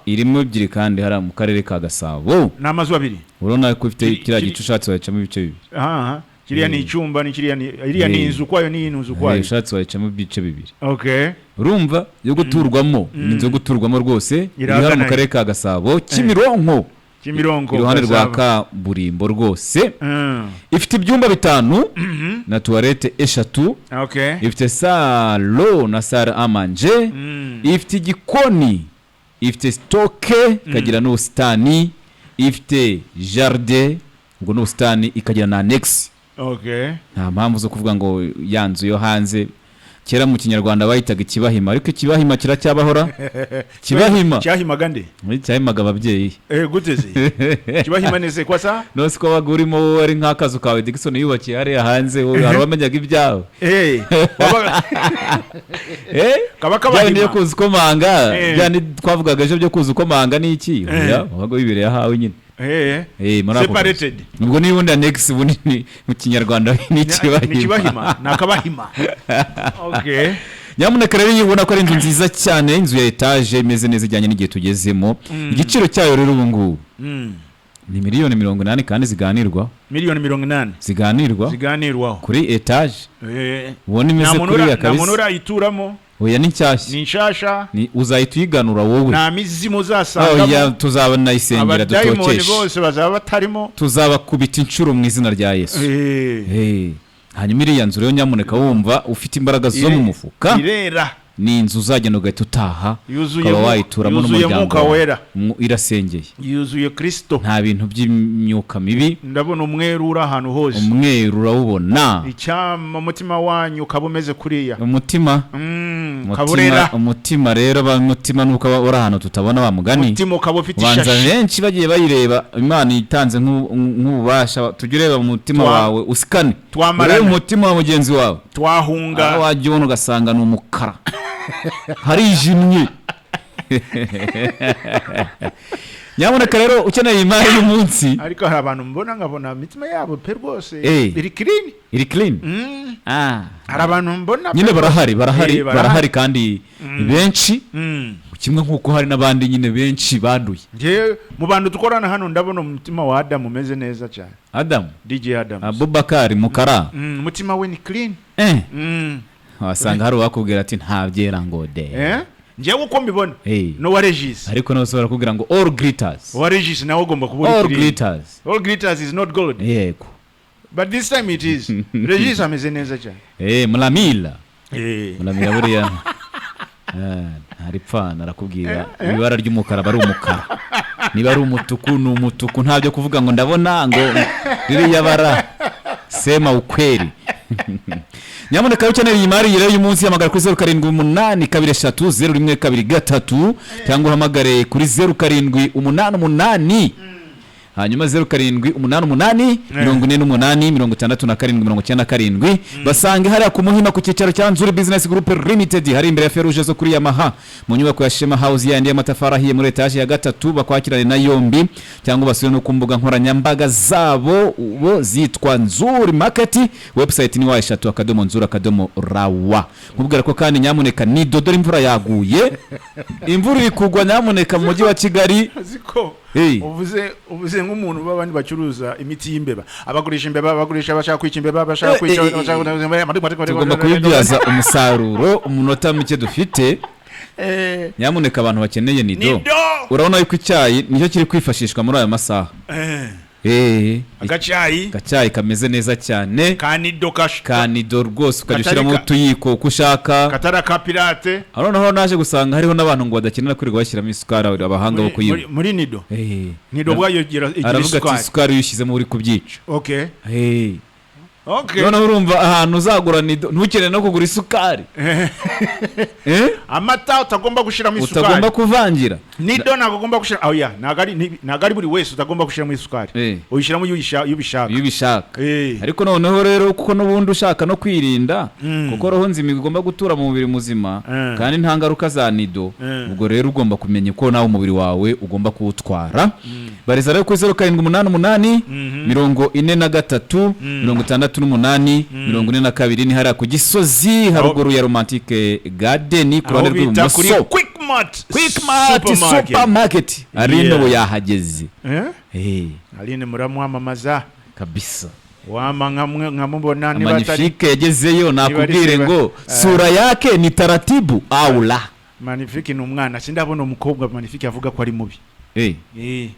irimo ebyiri kandi hari mu karere ka Gasabo n'amazu abiri urona ko ufite kiriya gice ushatse wacamo ibice bibiri kiriya ni icyumba ni kiriya ni iriya ni inzu kwayo ni inzu kwayo ushatse wacamo ibice bibiri urumva yo guturwamo ni inzu yo guturwamo rwose iri mu karere ka Gasabo Kimironko iruhande rwa kaburimbo rwose ifite ibyumba 5 na toilette 3 ifite salo na salle à manger ifite igikoni ifite stoke kagira n'ubusitani ifite jardin ngo n'ubusitani ikagira na annex nta mpamvu zo kuvuga ngo yanzu yo hanze kera mu kinyarwanda bayitaga ikibahima ariko ikibahima kiracyabahora cyahima gande muri cyahimaga ababyeyi guteze kibahima nese kwa sa no siko bagurimo ari nk'akazu kawe Dickson yubakiye hari hanze hari bamenyaga ibyawe kabakabahima yo kuzukomanga byandi twavugaga ejo byo kuzukomanga ni iki wago bibere yahawe nyine separated nubwo ni ubundi annex bunini mu kinyarwanda ni ikibahima nakabahima nyamuneka rero yibona ko ari inzu nziza cyane inzu ya etage imeze neza ijyanye n'igihe tugezemo igiciro cyayo rero ubu ngubu ni miliyoni 80 kandi ziganirwa miliyoni 80 ziganirwa kuri etage ubona imeze kuri ya kabisa namuntu urayituramo oya ni nshasha ni uzayituyiganura wowe na mizimu zasanga oya tuzabana isengera dutokesha abadayimoni bose bazaba batarimo tuzabakubita incuro mu izina rya Yesu hanyuma iriya nzu rero nyamuneka wumva ufite imbaraga zo mu mufuka irera ni inzu uzagenda ugahita utaha ukaba wayituramo n'umuryango irasengeye yuzuye Kristo nta bintu by'imyuka mibi ndabona umweru uri ahantu hose umweru urawubona icyama umutima wanyu ukaba umeze kuriya umutima kaburera umutima rero umutima nuko uri ahantu tutabona wa mugani umutima ukaba ufite ishashi banza benshi bagiye bayireba Imana itanze nk'ububasha tujye mu mutima wawe usikane rero umutima wa mugenzi wawe twahunga wajye ubona ugasanga ni umukara harijimye nyamuneka rero ukeneye imari y'umunsi ariko hari abantu mbona nkabona imitima yabo pe rwose iri clean hari abantu mbona nyine barahari kandi benshi kimwe nk'uko hari n'abandi nyine benshi banduye mu bantu dukorana hano ndabona umutima wa Adam umeze neza cyane DJ Adam Abubakar Mukara umutima we ni clean wasanga hari uwakubwira ati nta byera ngo de ngewe uko mbibona no wa Regis ariko no sobora kubwira ngo all glitters wa Regis nawe ugomba kubura all glitters is not gold yego but this time it is Regis ameze neza cyane mulamila buriya hari pfana arakubwira ibara ry'umukara bari umukara niba ari umutuku ni umutuku nta byo kuvuga ngo ndabona ngo ririya bara sema ukweli nyamuneka ukeneye imari rero uyu munsi hamagara kuri 0782301223 cyangwa uhamagare kuri 0788 hanyuma 0788488697 basange hariya ku Muhima ku cyicaro cya Nzuri Business Group Limited hari imbere ya Feruje zo kuri Yamaha mu nyubako ya Shema House yandi y'amatafari ahiye muri etage ya 3 bakwakirane na yombi cyangwa basubire no kumbuga nkoranyambaga zabo bo zitwa Nzuri Market website ni wa3.nzuri.rawa nkubwira ko kandi nyamuneka ni dodora imvura yaguye imvura iri kugwa nyamuneka mu mujyi wa Kigali uvuze nk'umuntu babandi bacuruza imiti y'imbeba abagurisha imbeba bagurisha bashaka kwica imbeba bashaka kwica tugomba kuyibyaza umusaruro umunota muke dufite nyamuneka abantu bakeneye nido urabona yuko icyayi nicyo kiri kwifashishwa muri aya masaha agacyayi kameze neza cyane kanido rwose ukajyushyiramo utuyiko uko ushaka katara ka pirate noneho naje gusanga hariho n'abantu ngo badakenera kwirirwa bashyiramo isukari abahanga bo kuyiba muri nido bwayo igira isukari aravuga ati isukari uyishyizemo uri kubyica noneho urumva ahantu uzagura nido ntukeneye no kugura isukari amata utagomba gushyiramo isukari utagomba kuvangira nido ntabwo ugomba gushyira ntabwo ari buri wese utagomba gushyiramo isukari uyishyiramo iyo ubishaka ariko noneho rero kuko n'ubundi ushaka no kwirinda kuko roho nzima igomba gutura mu mubiri muzima kandi nta ngaruka za nido ubwo rero ugomba kumenya ko nawe umubiri wawe ugomba kuwutwara bariza rero kuri 0788 43 48 42 ni hariya ku Gisozi haruguru ya Romantique Garden ku ruhande rw'ibumoso Quickmart supermarket Aline ubu yahageze Aline muramwamamaza kabisa wama nkamubona niba Magnifique yagezeyo nakubwire ngo sura yake ni taratibu aula. Magnifique ni umwana sindabona umukobwa Magnifique avuga ko ari mubi.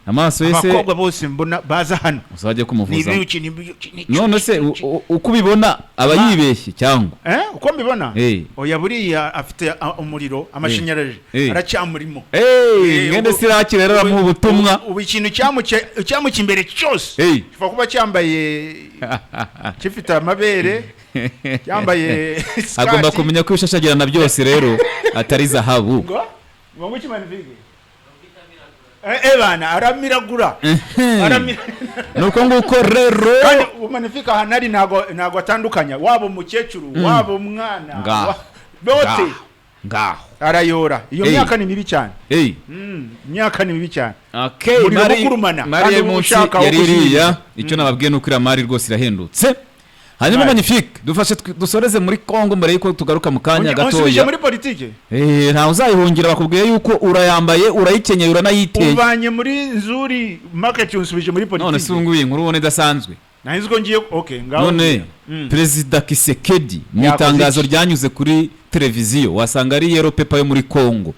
Amaso yese abakobwa bose mbona baza hano usajye kumuvuza none se uko ubibona aba yibeshye cyangwa uko mbibona oya buriya afite umuriro amashanyarazi aracyamurimo ngende sirakirera mu butumwa ubu ikintu cyamuke imbere cyose kifa kuba cyambaye gifite amabere cyambaye agomba kumenya ko ishashagirana byose rero atari zahabu ngo Magnifique bana aramiragura nuko nguko rero Magnifique ahanari nago atandukanya wabo mukecuru wabo mwana bote ngaho arayora iyo myaka ni mibi cyane myaka ni mibi cyane Mari munsi yaririya icyo nababwiye nuko iramari rwose irahendutse. Hanyuma Magnifique dufashe dusoreze muri Kongo mbere yuko tugaruka mu kanya gatoya muri politike nta uzayihungira bakubwiye yuko urayambaye urayikenyeye uranayiteye uvanye muri nzuri market unsubije muri politike none sunguye inkuru ubone dasanzwe nahizwe ngiye ngaho none Perezida Kisekedi mu itangazo ryanyuze kuri televiziyo wasanga ari yero pepa yo muri Kongo